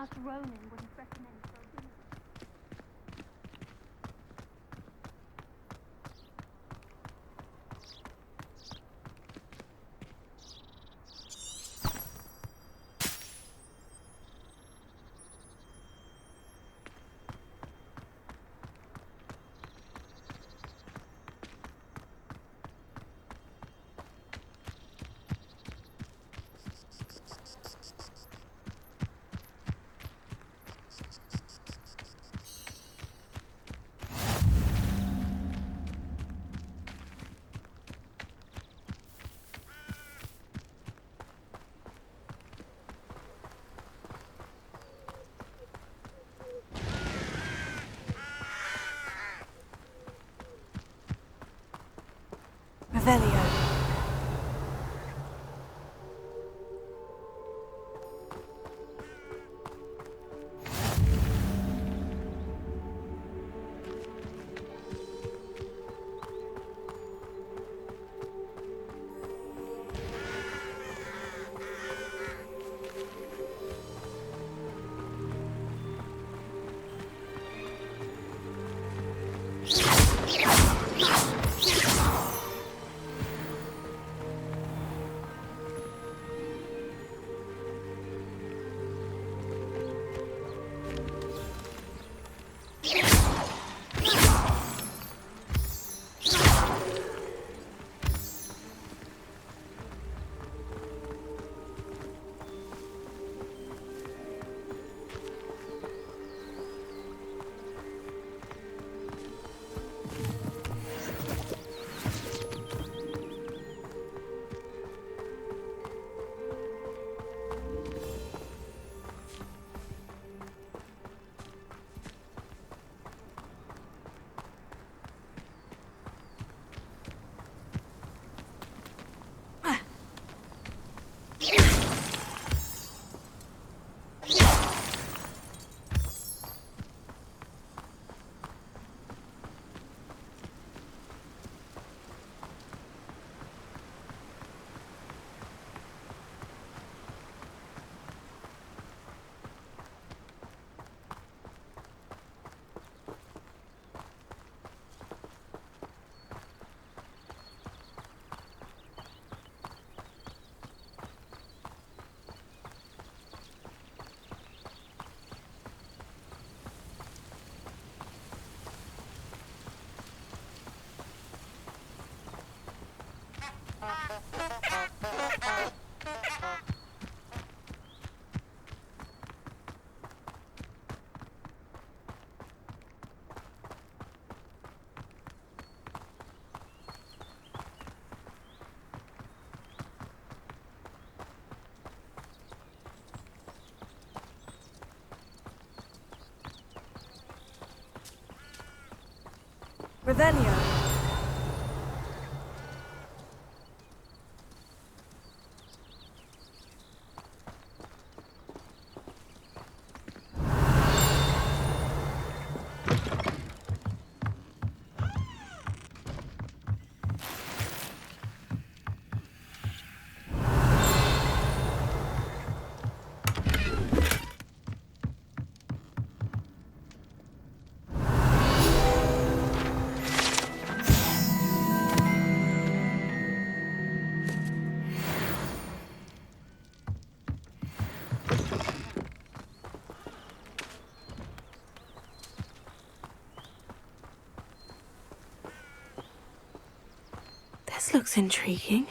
last Ronin wouldn't recommend so doing. Revelio. Revelio. This looks intriguing.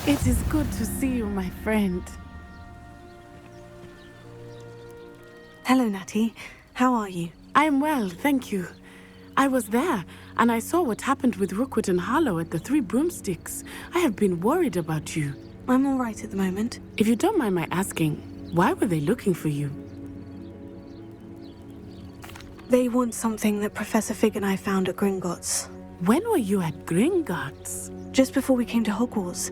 It is good to see you, my friend. Hello, Natty. How are you? I'm well, thank you. I was there, and I saw what happened with Rookwood and Harlow at the Three Broomsticks. I have been worried about you. I'm all right at the moment. If you don't mind my asking, why were they looking for you? They want something that Professor Fig and I found at Gringotts. When were you at Gringotts? just before we came to Hogwarts.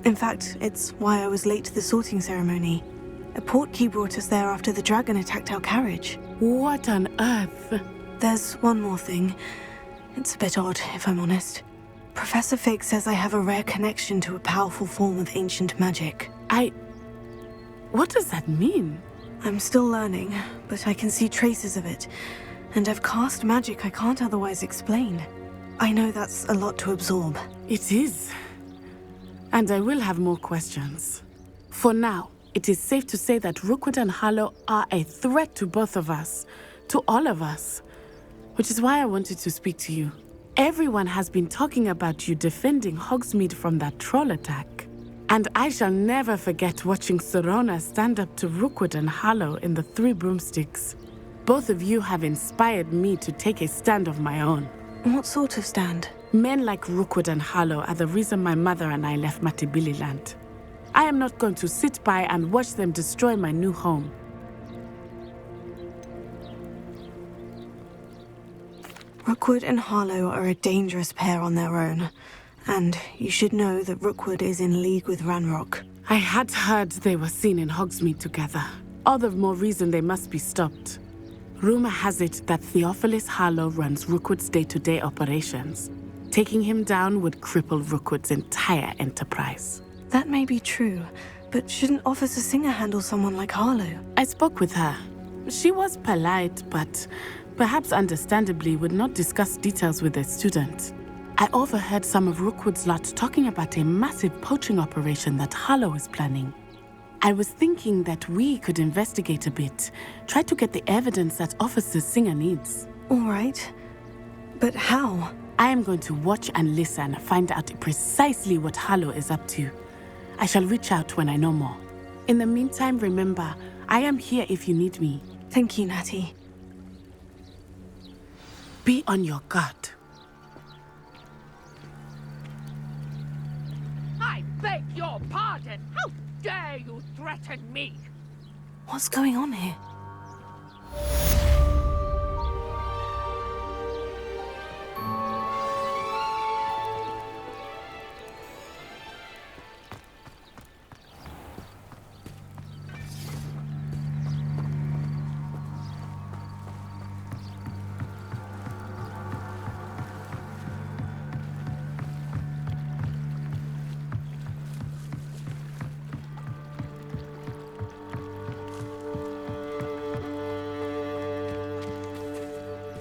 In fact, it's why I was late to the sorting ceremony. A portkey brought us there after the dragon attacked our carriage. What on earth? There's one more thing. It's a bit odd, if I'm honest. Professor Fig says I have a rare connection to a powerful form of ancient magic. What does that mean? I'm still learning, but I can see traces of it. And I've cast magic I can't otherwise explain. I know that's a lot to absorb. It is. And I will have more questions. For now, it is safe to say that Rookwood and Harlow are a threat to both of us. To all of us. Which is why I wanted to speak to you. Everyone has been talking about you defending Hogsmeade from that troll attack. And I shall never forget watching Serona stand up to Rookwood and Harlow in the Three Broomsticks. Both of you have inspired me to take a stand of my own. What sort of stand? Men like Rookwood and Harlow are the reason my mother and I left Matabeleland. I am not going to sit by and watch them destroy my new home. Rookwood and Harlow are a dangerous pair on their own. And you should know that Rookwood is in league with Ranrock. I had heard they were seen in Hogsmeade together. All the more reason they must be stopped. Rumor has it that Theophilus Harlow runs Rookwood's day-to-day operations. Taking him down would cripple Rookwood's entire enterprise. That may be true, but shouldn't Officer Singer handle someone like Harlow? I spoke with her. She was polite, but perhaps understandably would not discuss details with a student. I overheard some of Rookwood's lot talking about a massive poaching operation that Harlow is planning. I was thinking that we could investigate a bit, try to get the evidence that Officer Singer needs. All right. But how? I am going to watch and listen, find out precisely what Harlow is up to. I shall reach out when I know more. In the meantime, remember, I am here if you need me. Thank you, Natty. Be on your guard. I beg your pardon. How dare you threaten me? What's going on here?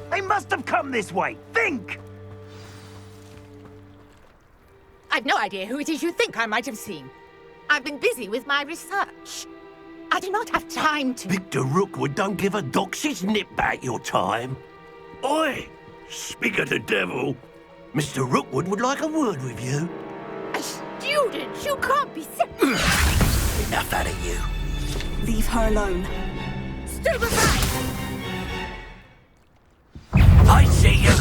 They must have come this way. Think! I've no idea who it is you think I might have seen. I've been busy with my research. I do not have time to... Victor Rookwood don't give a doxy's nip back your time. Oi! Speak of the devil. Mr. Rookwood would like a word with you. A student? You can't be sick. Enough out of you. Leave her alone. Stupefy! I see you.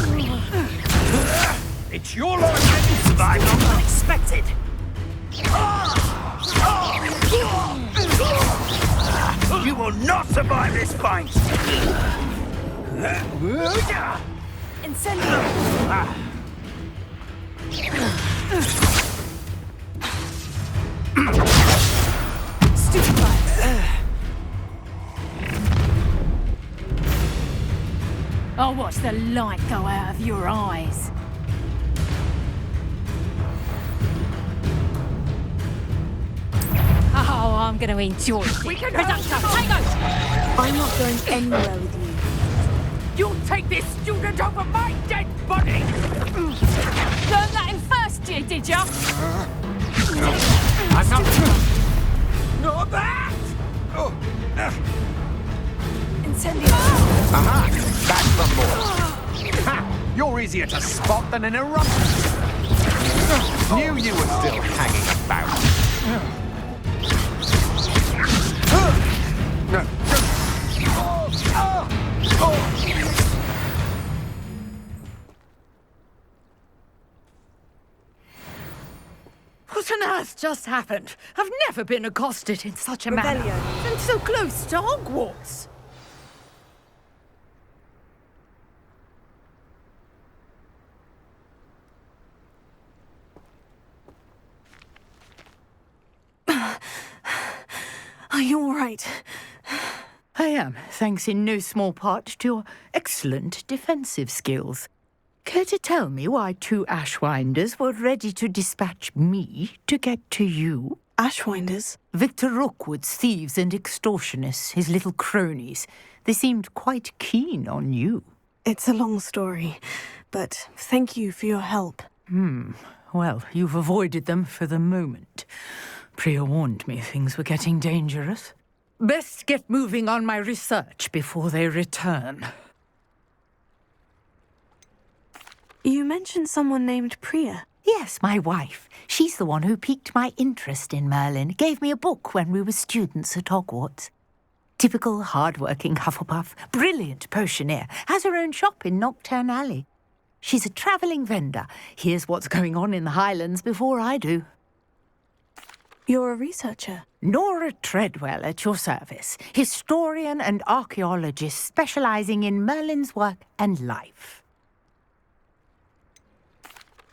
It's your life that you survived on unexpected. You will not survive this fight. Incendio! I'll watch the light go out of your eyes. Oh, I'm going to enjoy it. We can Presumption, help. take us! I'm not going anywhere with you. You'll take this student over my dead body! Learn that in first year, did ya? I'm not... Not that! Incendio! Aha! That's the more. Ha! You're easier to spot than an eruption. Knew you were still hanging about. What on earth just happened? I've never been accosted in such a manner. Rebellion. And so close to Hogwarts. right. I am, thanks in no small part to your excellent defensive skills. Care to tell me why 2 Ashwinders were ready to dispatch me to get to you? Ashwinders? Victor Rookwood's thieves and extortionists, his little cronies. They seemed quite keen on you. It's a long story, but thank you for your help. Well, you've avoided them for the moment. Priya warned me things were getting dangerous. Best get moving on my research before they return. You mentioned someone named Priya. Yes, my wife. She's the one who piqued my interest in Merlin. Gave me a book when we were students at Hogwarts. Typical hard-working Hufflepuff, brilliant potioneer, has her own shop in Knockturn Alley. She's a travelling vendor. Hears what's going on in the Highlands before I do. You're a researcher. Nora Treadwell at your service, historian and archaeologist specialising in Merlin's work and life.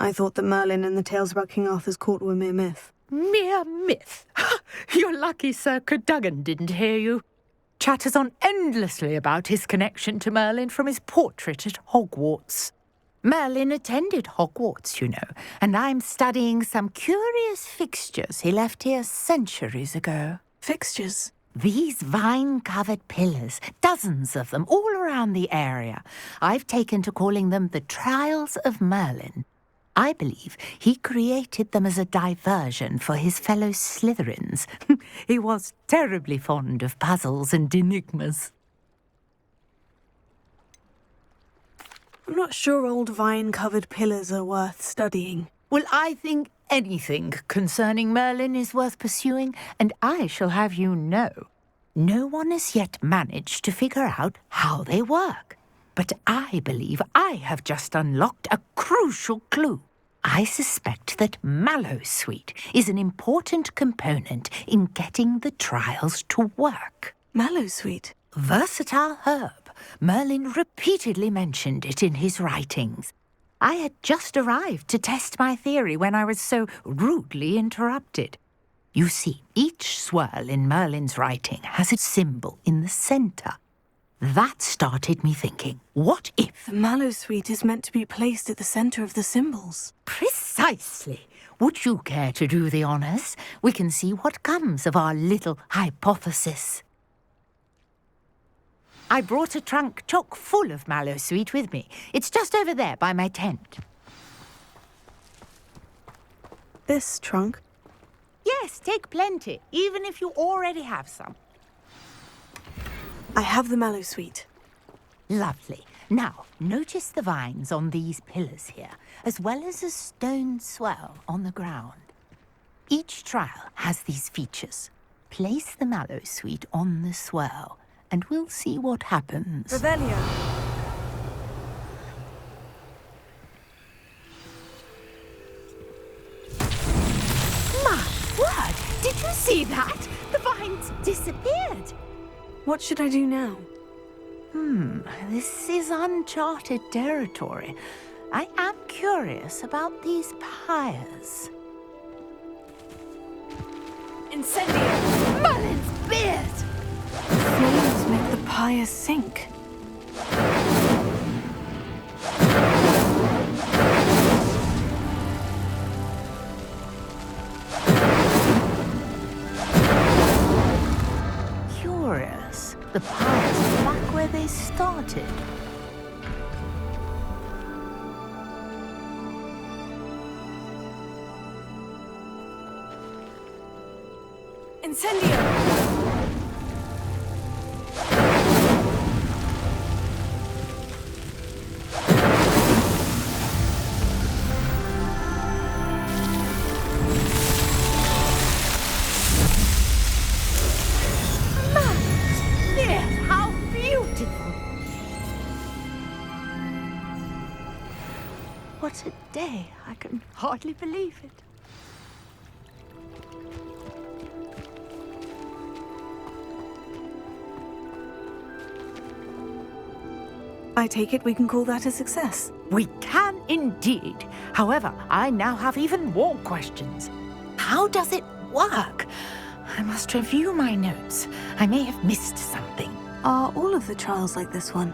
I thought that Merlin and the tales about King Arthur's court were mere myth. Mere myth? You're lucky Sir Cadogan didn't hear you. Chatters on endlessly about his connection to Merlin from his portrait at Hogwarts. Merlin attended Hogwarts, you know, and I'm studying some curious fixtures he left here centuries ago. Fixtures? These vine-covered pillars, dozens of them, all around the area. I've taken to calling them the Trials of Merlin. I believe he created them as a diversion for his fellow Slytherins. He was terribly fond of puzzles and enigmas. I'm not sure old vine-covered pillars are worth studying. Well, I think anything concerning Merlin is worth pursuing, and I shall have you know, no one has yet managed to figure out how they work. But I believe I have just unlocked a crucial clue. I suspect that mallowsweet is an important component in getting the trials to work. Mallowsweet? Versatile herb. Merlin repeatedly mentioned it in his writings. I had just arrived to test my theory when I was so rudely interrupted. You see, each swirl in Merlin's writing has a symbol in the centre. That started me thinking, what if... The mallowsweet is meant to be placed at the centre of the symbols. Precisely. Would you care to do the honours? We can see what comes of our little hypothesis. I brought a trunk chock full of mallowsweet with me. It's just over there by my tent. This trunk? Yes, take plenty, even if you already have some. I have the mallowsweet. Lovely. Now, notice the vines on these pillars here, as well as a stone swell on the ground. Each trial has these features. Place the mallowsweet on the swell, and we'll see what happens. Revelio. My word! Did you see that? The vines disappeared. What should I do now? This is uncharted territory. I am curious about these pyres. Incendio! Merlin's beard! Flames make the pyre sink. Curious. The pyres are back where they started. Incendio! How beautiful! What a day. I can hardly believe it. I take it we can call that a success. We can indeed. However, I now have even more questions. How does it work? I must review my notes. I may have missed something. Are all of the trials like this one?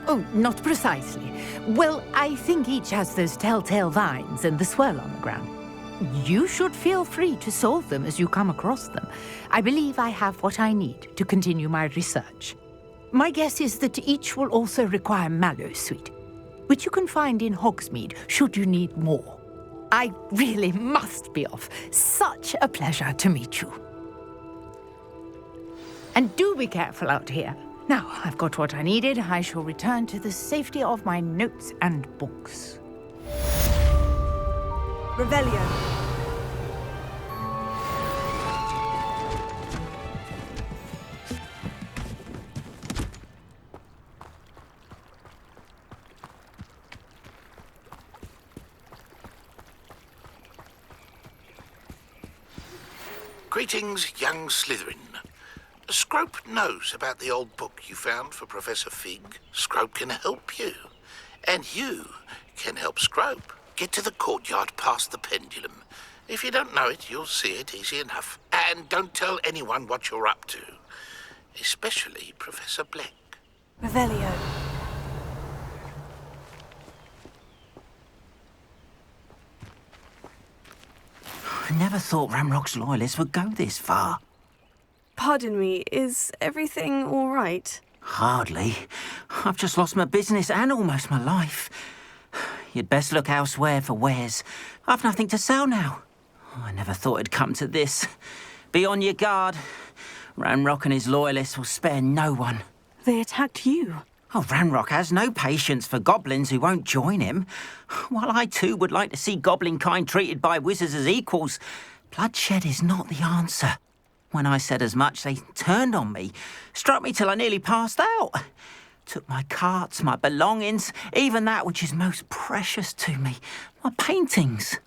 Oh, not precisely. Well, I think each has those telltale vines and the swirl on the ground. You should feel free to solve them as you come across them. I believe I have what I need to continue my research. My guess is that each will also require mallow sweet, which you can find in Hogsmeade should you need more. I really must be off. Such a pleasure to meet you. And do be careful out here. Now, I've got what I needed. I shall return to the safety of my notes and books. Revelio. Greetings, young Slytherin. Scrope knows about the old book you found for Professor Fig. Scrope can help you. And you can help Scrope get to the courtyard past the pendulum. If you don't know it, you'll see it easy enough. And don't tell anyone what you're up to. Especially Professor Black. Revelio. I never thought Ranrock's loyalists would go this far. Pardon me, is everything all right? Hardly. I've just lost my business and almost my life. You'd best look elsewhere for wares. I've nothing to sell now. I never thought it'd come to this. Be on your guard. Ranrock and his loyalists will spare no one. They attacked you. Oh, Ranrock has no patience for goblins who won't join him. While I too would like to see goblin kind treated by wizards as equals, bloodshed is not the answer. When I said as much, they turned on me, struck me till I nearly passed out. Took my carts, my belongings, even that which is most precious to me, my paintings.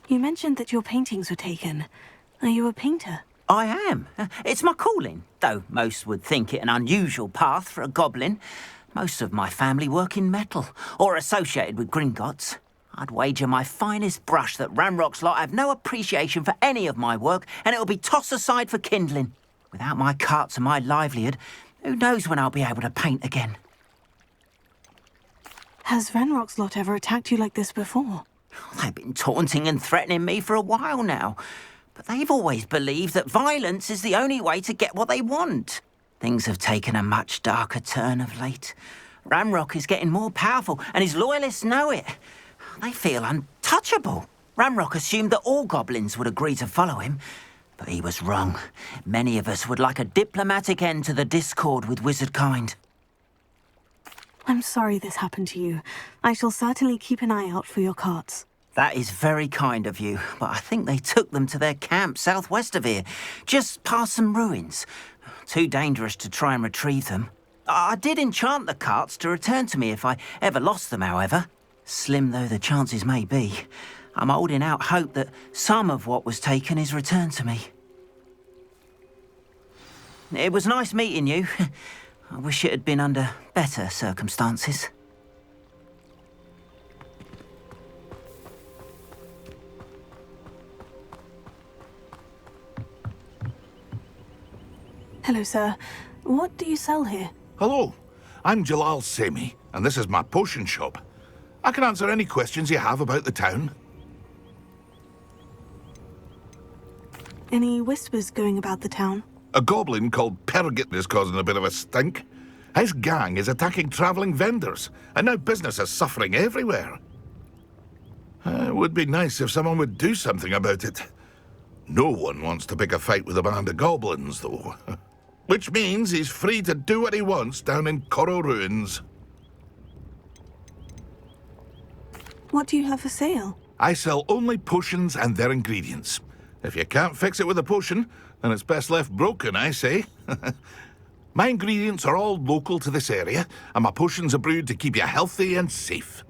You mentioned that your paintings were taken. Are you a painter? I am. It's my calling, though most would think it an unusual path for a goblin. Most of my family work in metal, or associated with Gringotts. I'd wager my finest brush that Ranrock's lot have no appreciation for any of my work, and it'll be tossed aside for kindling. Without my carts and my livelihood, who knows when I'll be able to paint again? Has Ranrock's lot ever attacked you like this before? They've been taunting and threatening me for a while now. But they've always believed that violence is the only way to get what they want. Things have taken a much darker turn of late. Ranrock is getting more powerful, and his loyalists know it. They feel untouchable. Ranrock assumed that all goblins would agree to follow him, but he was wrong. Many of us would like a diplomatic end to the discord with wizard kind. I'm sorry this happened to you. I shall certainly keep an eye out for your carts. That is very kind of you, but I think they took them to their camp southwest of here, just past some ruins. Too dangerous to try and retrieve them. I did enchant the carts to return to me if I ever lost them, however. Slim though the chances may be, I'm holding out hope that some of what was taken is returned to me. It was nice meeting you. I wish it had been under better circumstances. Hello, sir. What do you sell here? Hello, I'm Jalal Semi, and this is my potion shop. I can answer any questions you have about the town. Any whispers going about the town? A goblin called Pergit is causing a bit of a stink. His gang is attacking travelling vendors, and now business is suffering everywhere. It would be nice if someone would do something about it. No one wants to pick a fight with a band of goblins, though. Which means he's free to do what he wants down in Coral Ruins. What do you have for sale? I sell only potions and their ingredients. If you can't fix it with a potion, then it's best left broken, I say. My ingredients are all local to this area, and my potions are brewed to keep you healthy and safe.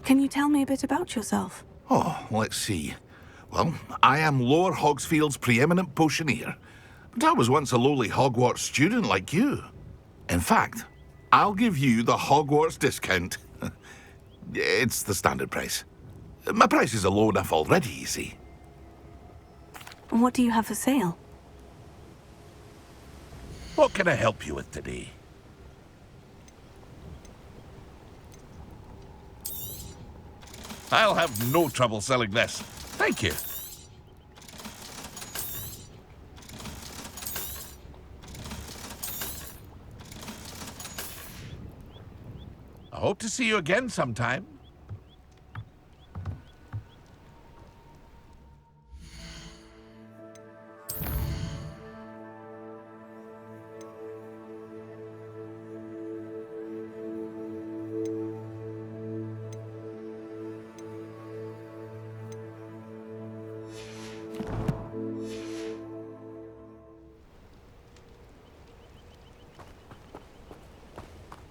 Can you tell me a bit about yourself? Oh, let's see. Well, I am Lower Hogsfield's preeminent potioneer, but I was once a lowly Hogwarts student like you. In fact, I'll give you the Hogwarts discount. It's the standard price. My prices are low enough already, you see. What do you have for sale? What can I help you with today? I'll have no trouble selling this. Thank you. I hope to see you again sometime.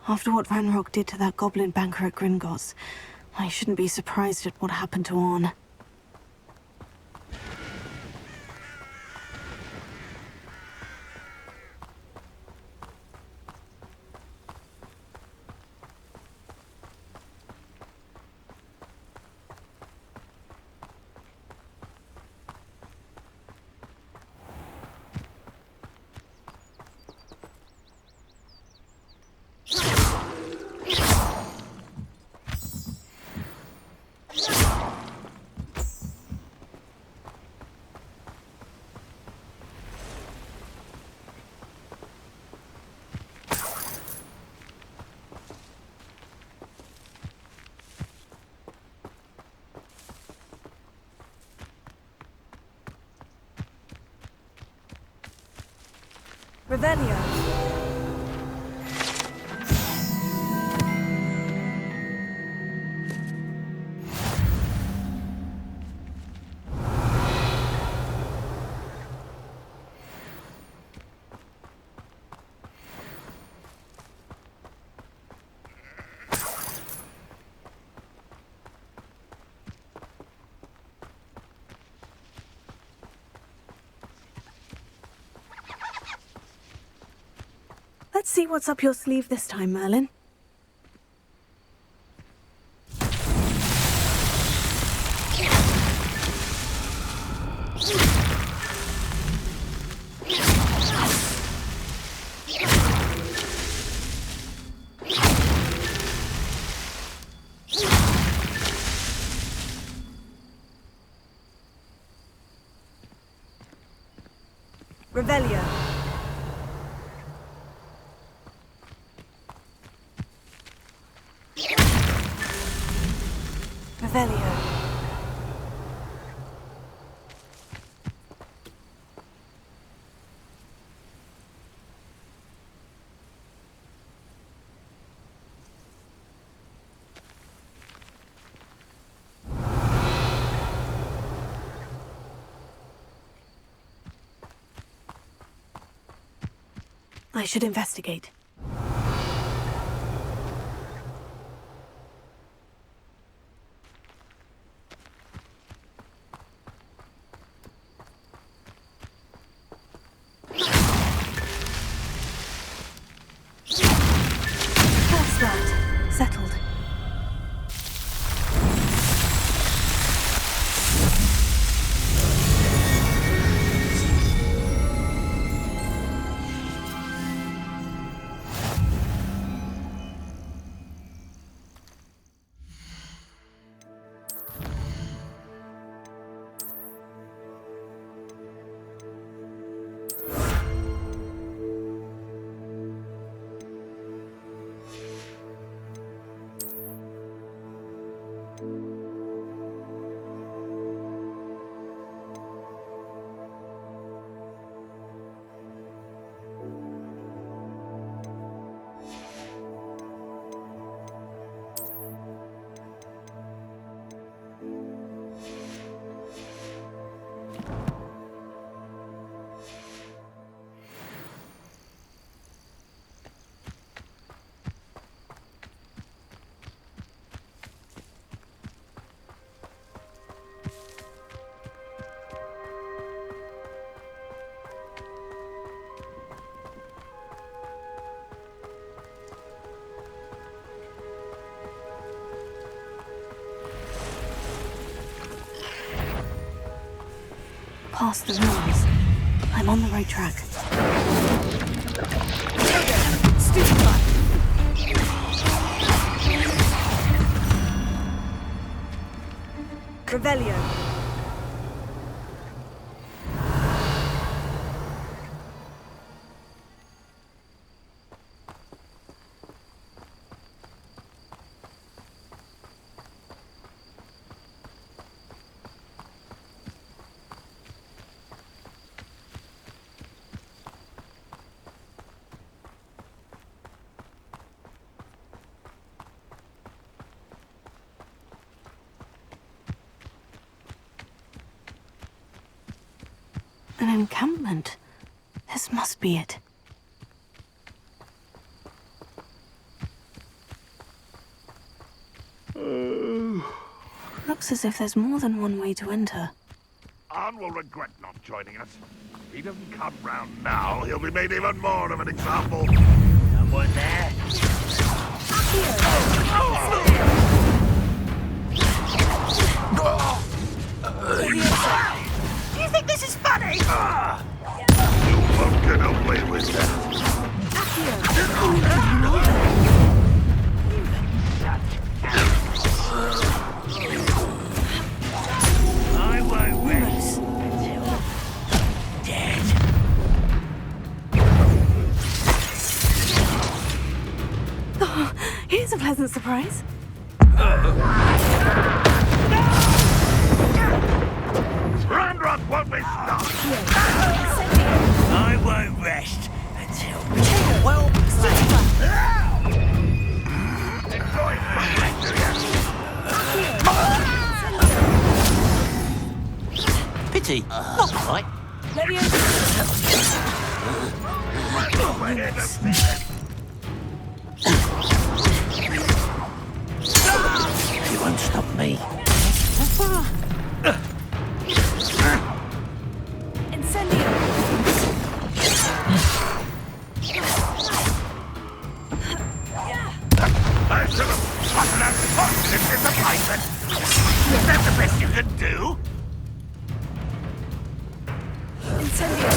After what Ranrock did to that goblin banker at Gringotts, I shouldn't be surprised at what happened to Orn. Revelio. Let's see what's up your sleeve this time, Merlin. Revelio. Revelio. I should investigate. That's that. Settled. past the ruins. I'm on the right track. Revelio. An encampment. This must be it. Looks as if there's more than one way to enter. Arn will regret not joining us. If he doesn't come round now, he'll be made even more of an example. Someone there? Do you think this is funny? You won't get away with that. I won't rest until dead. Oh, here's a pleasant surprise. Ranrock won't be stopped. I won't rest until Enjoy fighting, do you? Pity. Not quite. You won't stop me. Incendio. I should have gotten that positive disappointment. Is that the best you can do? Incendio.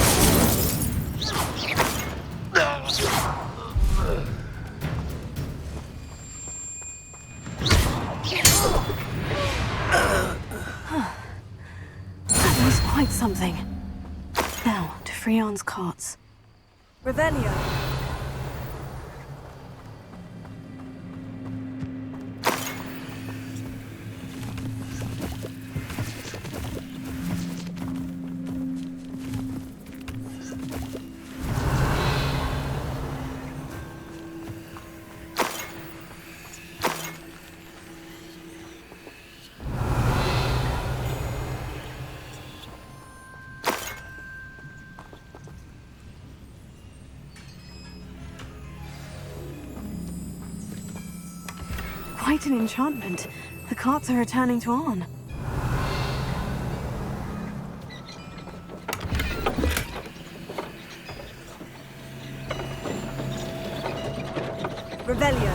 That was quite something. Now, to Freon's carts. Revelio. Quite an enchantment. The carts are returning to Arn. Revelio.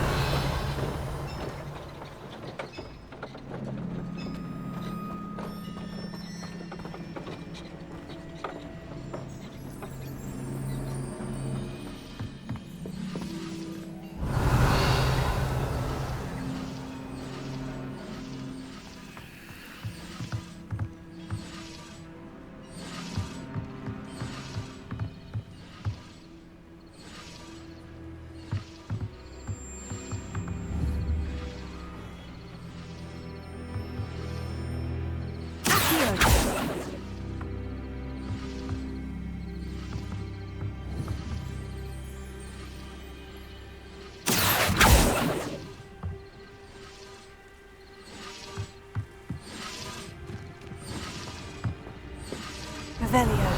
Revelio.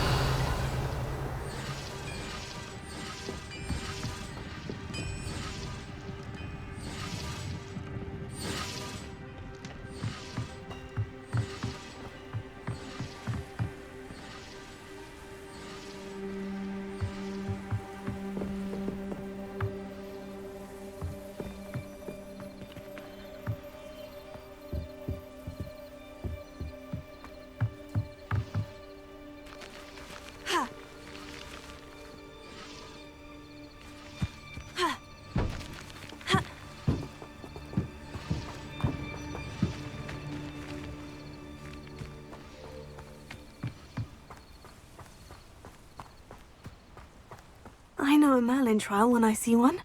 I know a Merlin trial when I see one.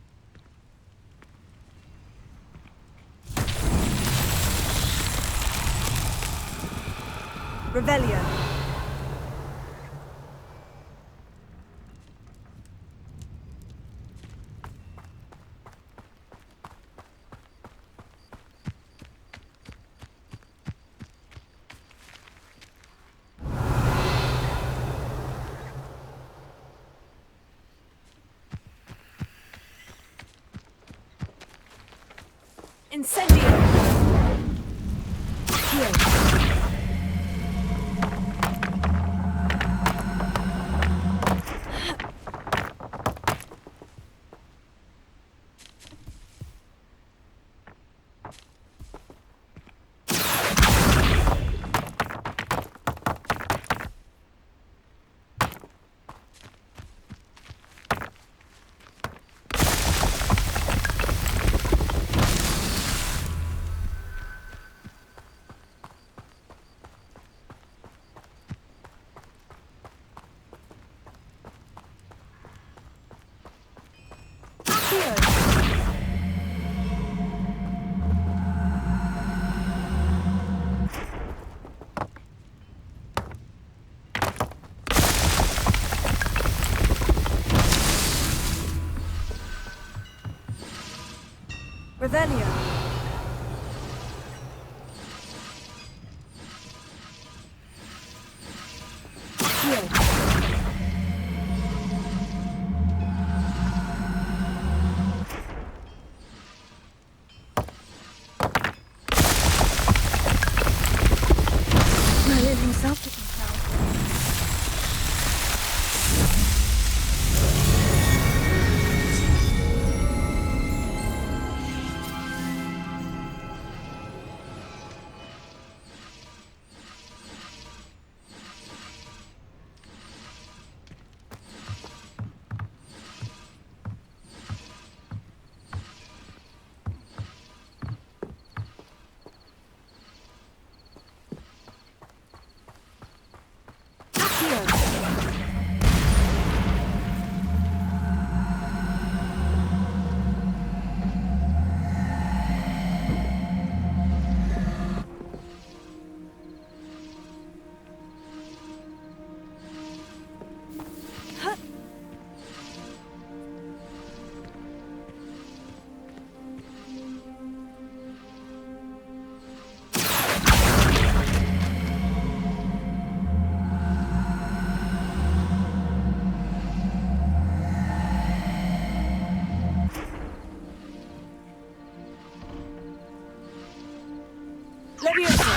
Revelio. Incendio. Heal. Revelio. Heal. Merlin himself didn't tell. Leviosa.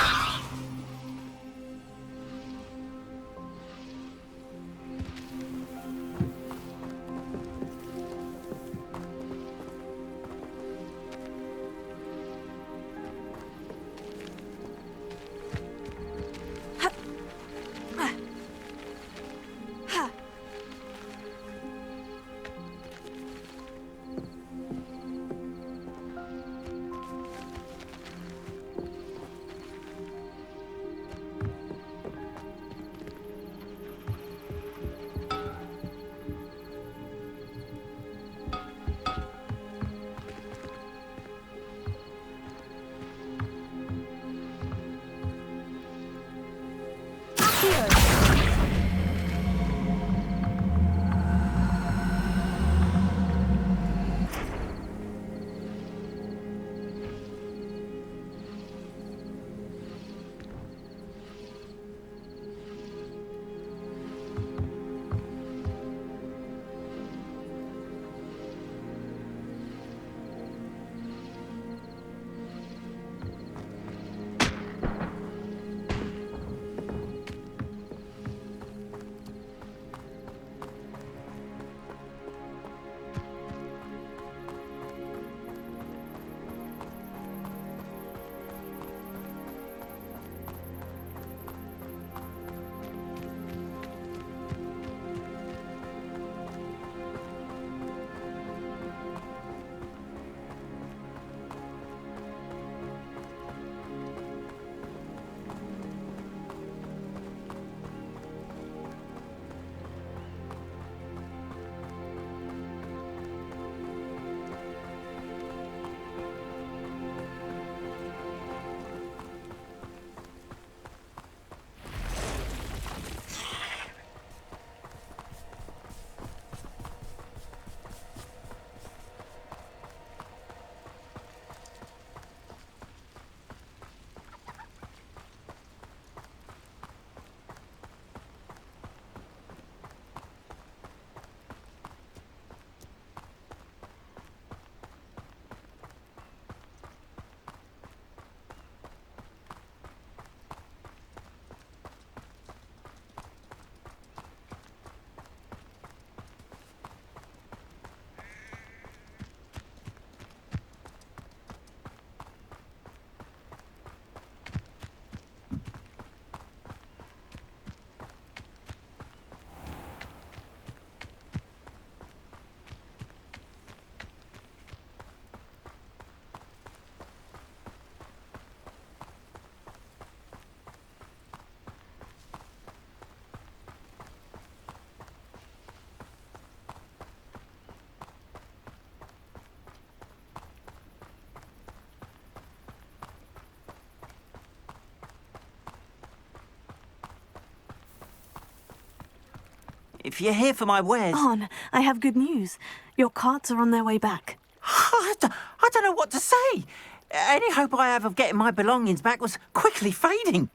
if you're here for my wares... On, I have good news. Your carts are on their way back. I don't know what to say. Any hope I have of getting my belongings back was quickly fading.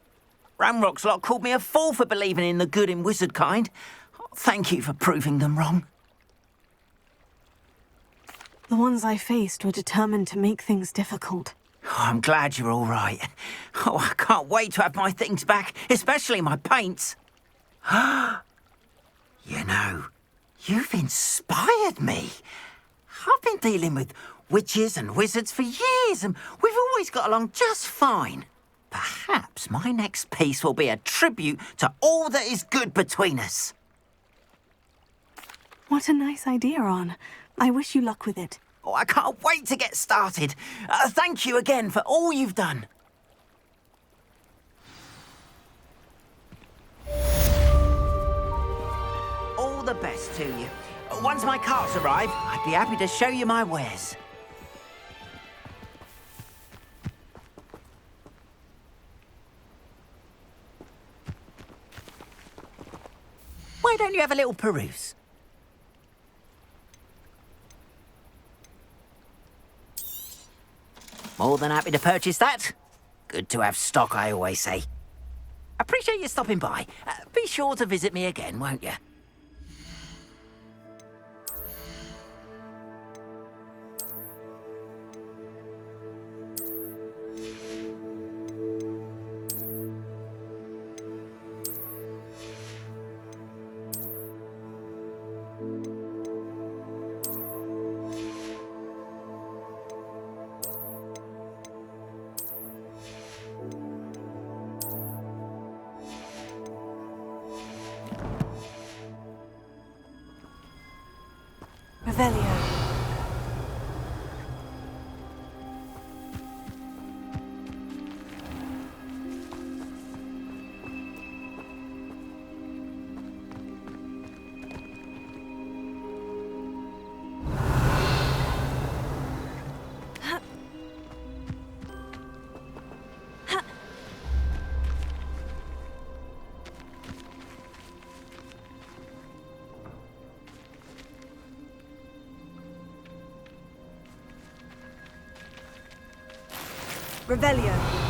Ramrock's lot called me a fool for believing in the good in wizard kind. Thank you for proving them wrong. The ones I faced were determined to make things difficult. Oh, I'm glad you're all right. Oh, I can't wait to have my things back, especially my paints. You know, you've inspired me. I've been dealing with witches and wizards for years, and we've always got along just fine. Perhaps my next piece will be a tribute to all that is good between us. What a nice idea, On. I wish you luck with it. Oh, I can't wait to get started. Thank you again for all you've done. All the best to you. Once my carts arrive, I'd be happy to show you my wares. Why don't you have a little peruse? More than happy to purchase that. Good to have stock, I always say. Appreciate you stopping by. Be sure to visit me again, won't you? Revelio. Revelio.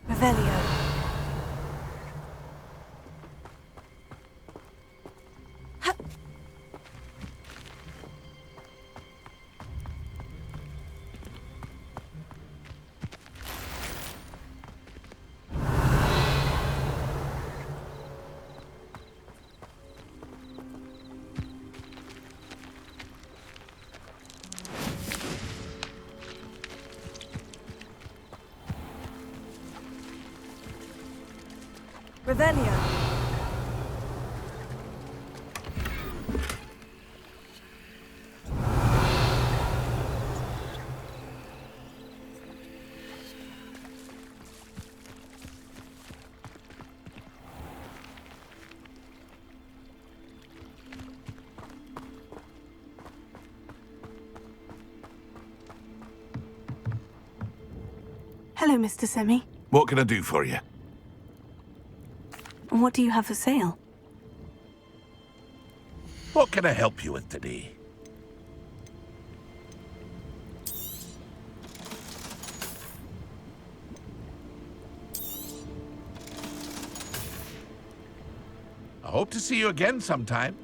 Revelio. Revelio. Hello, Mr. Semi. What can I do for you? What do you have for sale? What can I help you with today? I hope to see you again sometime.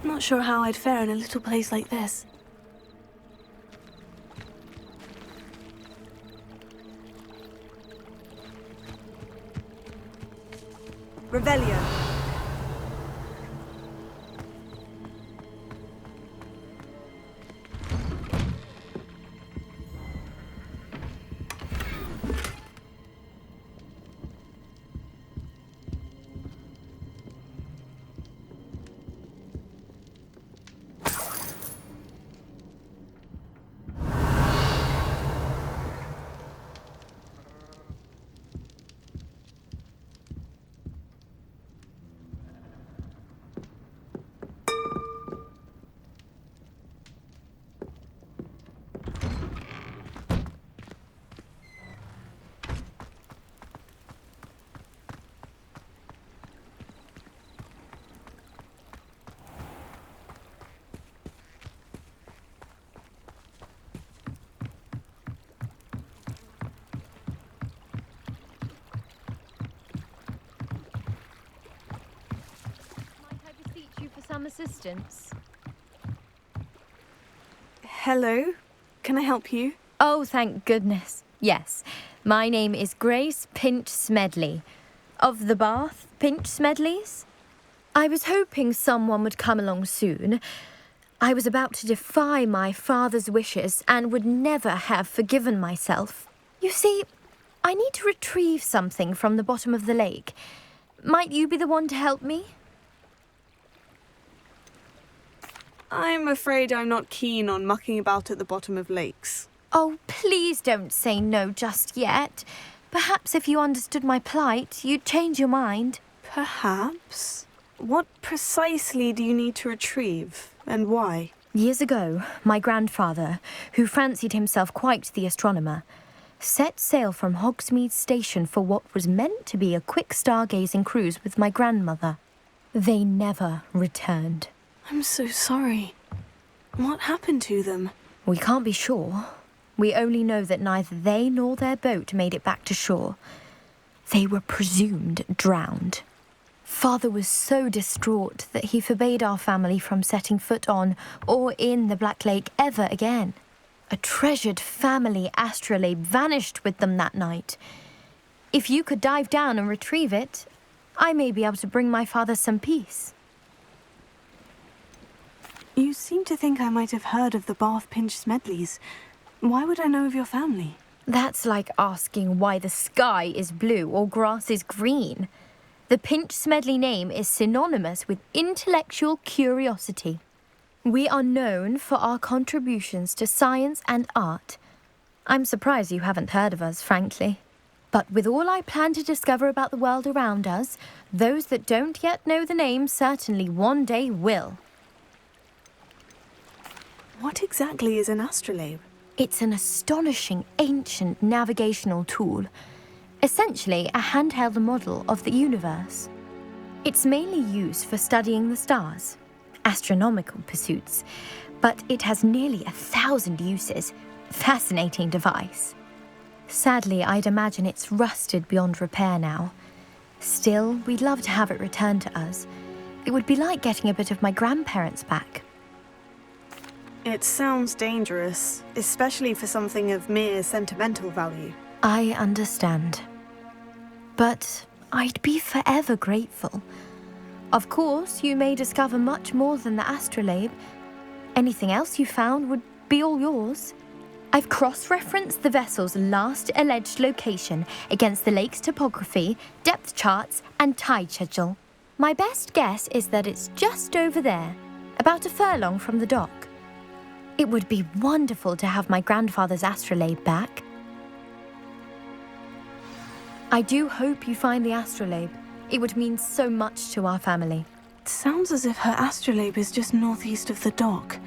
Not sure how I'd fare in a little place like this. Revelio. Some assistance. Hello, can I help you? Oh, thank goodness. Yes, my name is Grace Pinch Smedley, of the Bath Pinch Smedleys. I was hoping someone would come along soon. I was about to defy my father's wishes and would never have forgiven myself. You see, I need to retrieve something from the bottom of the lake. Might you be the one to help me? I'm afraid I'm not keen on mucking about at the bottom of lakes. Oh, please don't say no just yet. Perhaps if you understood my plight, you'd change your mind. Perhaps? What precisely do you need to retrieve, and why? Years ago, my grandfather, who fancied himself quite the astronomer, set sail from Hogsmeade Station for what was meant to be a quick stargazing cruise with my grandmother. They never returned. I'm so sorry. What happened to them? We can't be sure. We only know that neither they nor their boat made it back to shore. They were presumed drowned. Father was so distraught that he forbade our family from setting foot on or in the Black Lake ever again. A treasured family astrolabe vanished with them that night. If you could dive down and retrieve it, I may be able to bring my father some peace. You seem to think I might have heard of the Bath Pinch Smedleys. Why would I know of your family? That's like asking why the sky is blue or grass is green. The Pinch Smedley name is synonymous with intellectual curiosity. We are known for our contributions to science and art. I'm surprised you haven't heard of us, frankly. But with all I plan to discover about the world around us, those that don't yet know the name certainly one day will. What exactly is an astrolabe? It's an astonishing ancient navigational tool, essentially a handheld model of the universe. It's mainly used for studying the stars, astronomical pursuits, but it has nearly 1,000 uses. Fascinating device. Sadly, I'd imagine it's rusted beyond repair now. Still, we'd love to have it returned to us. It would be like getting a bit of my grandparents back. It sounds dangerous, especially for something of mere sentimental value. I understand. But I'd be forever grateful. Of course, you may discover much more than the astrolabe. Anything else you found would be all yours. I've cross-referenced the vessel's last alleged location against the lake's topography, depth charts, and tide schedule. My best guess is that it's just over there, about a furlong from the dock. It would be wonderful to have my grandfather's astrolabe back. I do hope you find the astrolabe. It would mean so much to our family. It sounds as if her astrolabe is just northeast of the dock.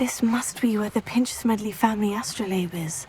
This must be where the Pinch-Smedley family astrolabe is.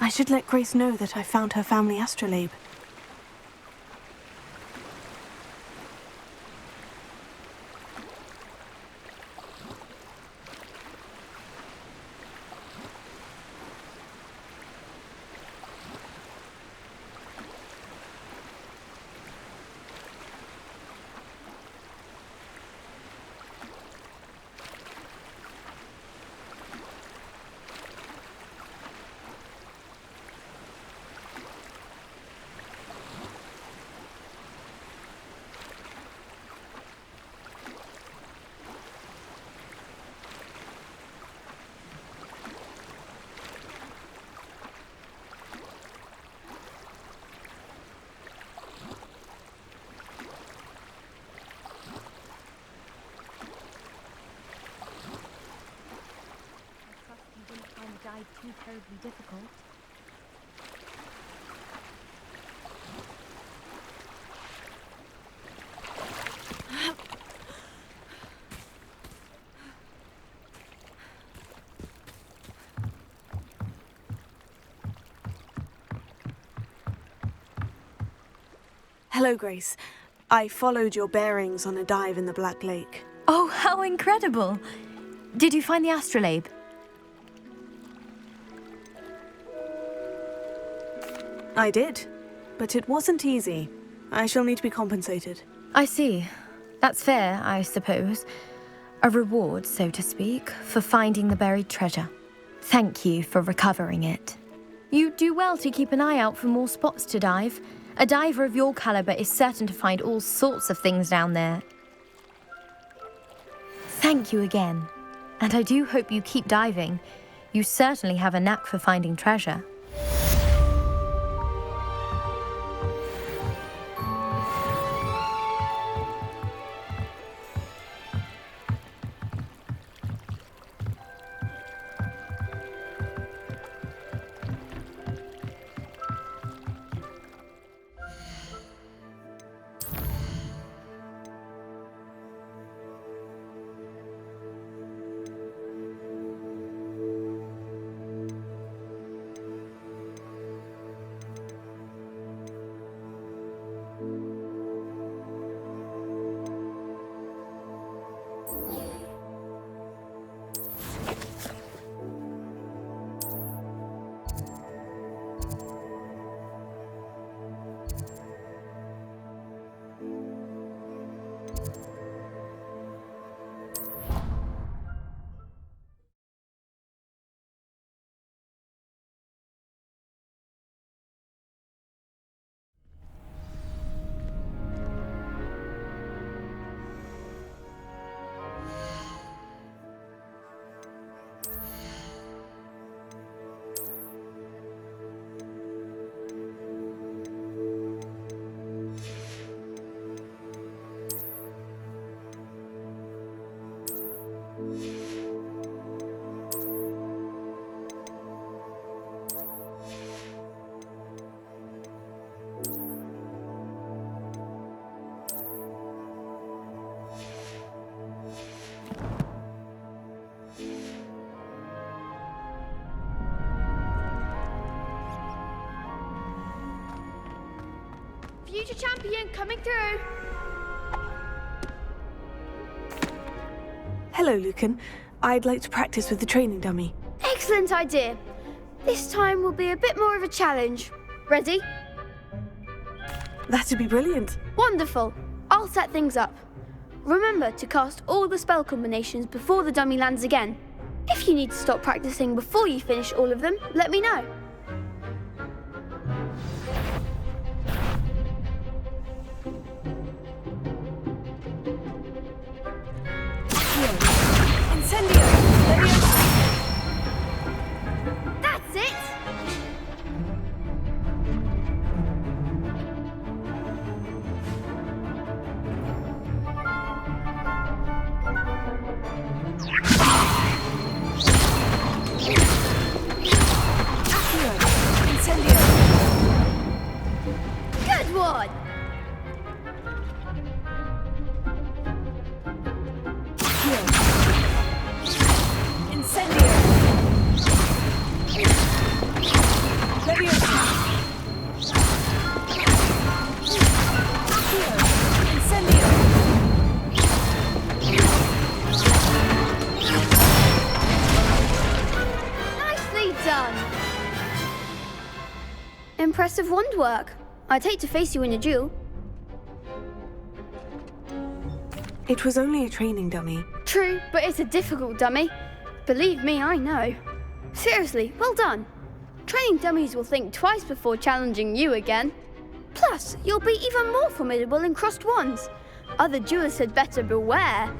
I should let Grace know that I found her family astrolabe. Too terribly difficult. Hello, Grace. I followed your bearings on a dive in the Black Lake. Oh, how incredible! Did you find the astrolabe? I did, but it wasn't easy. I shall need to be compensated. I see. That's fair, I suppose. A reward, so to speak, for finding the buried treasure. Thank you for recovering it. You do well to keep an eye out for more spots to dive. A diver of your caliber is certain to find all sorts of things down there. Thank you again. And I do hope you keep diving. You certainly have a knack for finding treasure. champion coming through. Hello, Lucan. I'd like to practice with the training dummy. Excellent idea. This time will be a bit more of a challenge. Ready? That'd be brilliant. Wonderful. I'll set things up. Remember to cast all the spell combinations before the dummy lands again. If you need to stop practicing before you finish all of them, let me know. Incendio! That's it! Incendio! Good one! Incendio! Leviosa! Incendio! Nicely done! Impressive wand work. I'd hate to face you in a duel. It was only a training dummy. True, but it's a difficult dummy. Believe me, I know. Seriously, well done. Training dummies will think twice before challenging you again. Plus, you'll be even more formidable in crossed wands. Other duelists had better beware.